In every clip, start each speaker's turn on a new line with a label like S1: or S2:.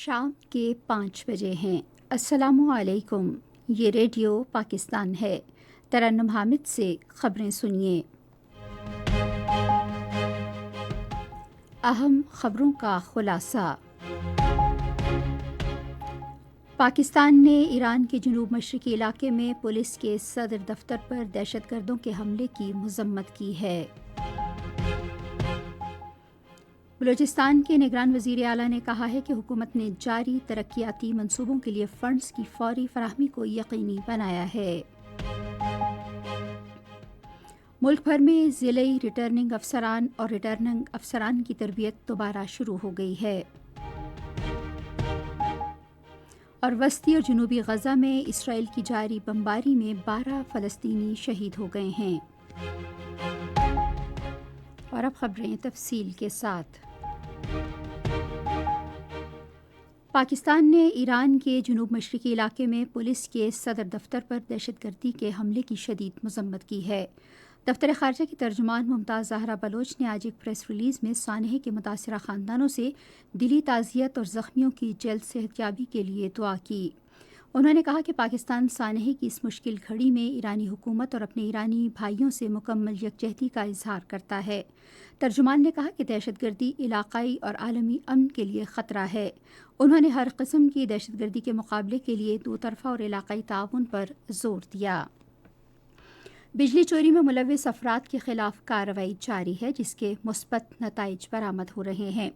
S1: شام کے 5 بجے ہیں۔ السلام علیکم، یہ ریڈیو پاکستان ہے۔ ترنم حامد سے خبریں سنیے۔ اہم خبروں کا خلاصہ۔ پاکستان نے ایران کے جنوب مشرقی علاقے میں پولیس کے صدر دفتر پر دہشت گردوں کے حملے کی مذمت کی ہے۔ بلوچستان کے نگران وزیر اعلیٰ نے کہا ہے کہ حکومت نے جاری ترقیاتی منصوبوں کے لیے فنڈز کی فوری فراہمی کو یقینی بنایا ہے۔ ملک بھر میں ضلعی ریٹرننگ افسران اور ریٹرننگ افسران کی تربیت دوبارہ شروع ہو گئی ہے۔ اور وسطی اور جنوبی غزہ میں اسرائیل کی جاری بمباری میں 12 فلسطینی شہید ہو گئے ہیں۔ اور اب خبریں تفصیل کے ساتھ۔ پاکستان نے ایران کے جنوب مشرقی علاقے میں پولیس کے صدر دفتر پر دہشت گردی کے حملے کی شدید مذمت کی ہے۔ دفتر خارجہ کی ترجمان ممتاز زہرا بلوچ نے آج ایک پریس ریلیز میں سانحے کے متاثرہ خاندانوں سے دلی تعزیت اور زخمیوں کی جلد صحت یابی کے لیے دعا کی۔ انہوں نے کہا کہ پاکستان سانحے کی اس مشکل گھڑی میں ایرانی حکومت اور اپنے ایرانی بھائیوں سے مکمل یکجہتی کا اظہار کرتا ہے۔ ترجمان نے کہا کہ دہشت گردی علاقائی اور عالمی امن کے لیے خطرہ ہے۔ انہوں نے ہر قسم کی دہشت گردی کے مقابلے کے لیے دو طرفہ اور علاقائی تعاون پر زور دیا۔ بجلی چوری میں ملوث افراد کے خلاف کارروائی جاری ہے، جس کے مثبت نتائج برآمد ہو رہے ہیں۔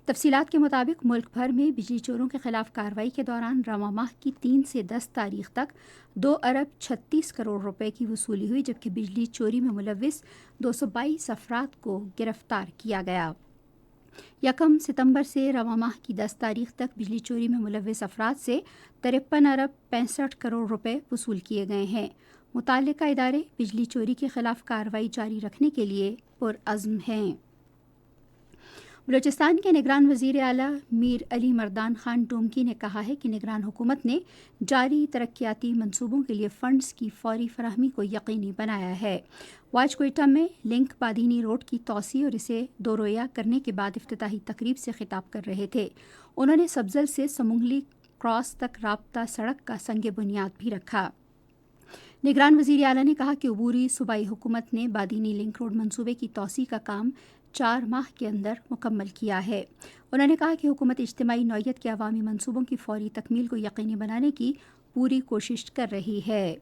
S1: تفصیلات کے مطابق ملک بھر میں بجلی چوروں کے خلاف کارروائی کے دوران رواں ماہ کی 3 سے 10 تاریخ تک 2 ارب 36 کروڑ روپے کی وصولی ہوئی، جبکہ بجلی چوری میں ملوث 222 افراد کو گرفتار کیا گیا۔ 1 ستمبر سے رواں ماہ کی 10 تاریخ تک بجلی چوری میں ملوث افراد سے 53 ارب 65 کروڑ روپے وصول کیے گئے ہیں۔ متعلقہ ادارے بجلی چوری کے خلاف کارروائی جاری رکھنے کے لیے پرعزم ہیں۔ بلوچستان کے نگران وزیر اعلیٰ میر علی مردان خان ڈومکی نے کہا ہے کہ نگران حکومت نے جاری ترقیاتی منصوبوں کے لیے فنڈز کی فوری فراہمی کو یقینی بنایا ہے۔ واج کوئٹہ میں لنک بادینی روڈ کی توسیع اور اسے دورویا کرنے کے بعد افتتاحی تقریب سے خطاب کر رہے تھے۔ انہوں نے سبزل سے سمنگلی کراس تک رابطہ سڑک کا سنگ بنیاد بھی رکھا۔ نگران وزیر اعلیٰ نے کہا کہ عبوری صوبائی حکومت نے بادینی لنک روڈ منصوبے کی توسیع کا کام 4 ماہ کے اندر مکمل کیا ہے۔ انہوں نے کہا کہ حکومت اجتماعی نوعیت کے عوامی منصوبوں کی فوری تکمیل کو یقینی بنانے کی پوری کوشش کر رہی ہے۔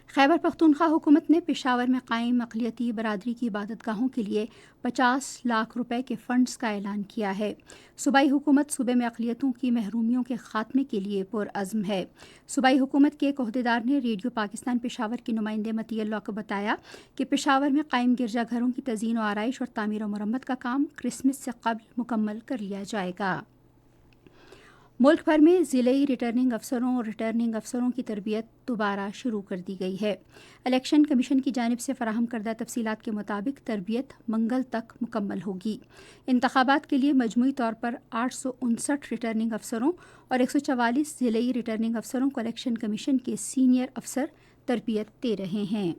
S1: خیبر پختونخوا حکومت نے پشاور میں قائم اقلیتی برادری کی عبادت گاہوں کے لیے 50 لاکھ روپے کے فنڈز کا اعلان کیا ہے۔ صوبائی حکومت صوبے میں اقلیتوں کی محرومیوں کے خاتمے کے لیے پرعزم ہے۔ صوبائی حکومت کے ایک عہدیدار نے ریڈیو پاکستان پشاور کے نمائندے متی اللہ کو بتایا کہ پشاور میں قائم گرجا گھروں کی تزئین و آرائش اور تعمیر و مرمت کا کام کرسمس سے قبل مکمل کر لیا جائے گا۔ ملک بھر میں ضلعی ریٹرننگ افسروں اور ریٹرننگ افسروں کی تربیت دوبارہ شروع کر دی گئی ہے۔ الیکشن کمیشن کی جانب سے فراہم کردہ تفصیلات کے مطابق تربیت منگل تک مکمل ہوگی۔ انتخابات کے لیے مجموعی طور پر 859 ریٹرننگ افسروں اور 144 ضلعی ریٹرننگ افسروں کو الیکشن کمیشن کے سینئر افسر تربیت دے رہے ہیں۔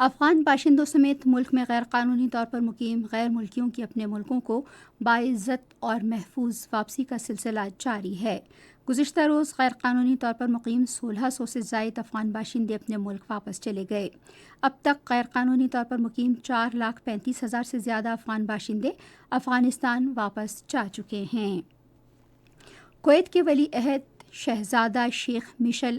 S1: افغان باشندوں سمیت ملک میں غیر قانونی طور پر مقیم غیر ملکیوں کی اپنے ملکوں کو باعزت اور محفوظ واپسی کا سلسلہ جاری ہے۔ گزشتہ روز غیر قانونی طور پر مقیم 1600 سے زائد افغان باشندے اپنے ملک واپس چلے گئے۔ اب تک غیر قانونی طور پر مقیم 4,35,000 سے زیادہ افغان باشندے افغانستان واپس جا چکے ہیں۔ کویت کے ولی عہد شہزادہ شیخ مشعل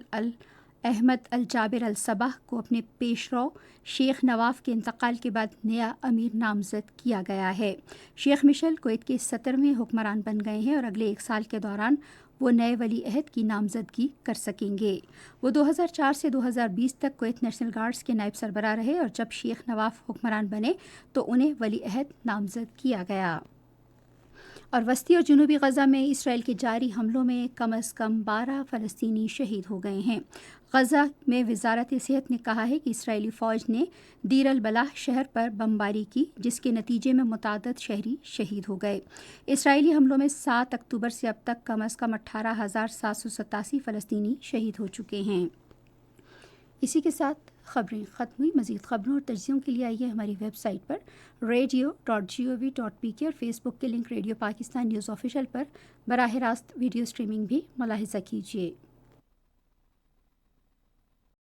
S1: احمد الجابر الصباح کو اپنے پیشرو شیخ نواف کے انتقال کے بعد نیا امیر نامزد کیا گیا ہے۔ شیخ مشعل کویت کے 17ویں حکمران بن گئے ہیں اور اگلے 1 سال کے دوران وہ نئے ولی عہد کی نامزدگی کر سکیں گے۔ وہ 2004 سے 2020 تک کویت نیشنل گارڈز کے نائب سربراہ رہے اور جب شیخ نواف حکمران بنے تو انہیں ولی عہد نامزد کیا گیا۔ اور وسطی اور جنوبی غزہ میں اسرائیل کے جاری حملوں میں کم از کم 12 فلسطینی شہید ہو گئے ہیں۔ غزہ میں وزارت صحت نے کہا ہے کہ اسرائیلی فوج نے دیر البلاح شہر پر بمباری کی، جس کے نتیجے میں متعدد شہری شہید ہو گئے۔ اسرائیلی حملوں میں 7 اکتوبر سے اب تک کم از کم 18,787 فلسطینی شہید ہو چکے ہیں۔ اسی کے ساتھ خبریں ختم ہوئی. مزید خبروں اور تجزیوں کے لیے آئیے ہماری ویب سائٹ پر radio.gov.pk اور فیس بک کے link radio Pakistan news official پر براہ راست ویڈیو اسٹریمنگ بھی ملاحظہ کیجیے.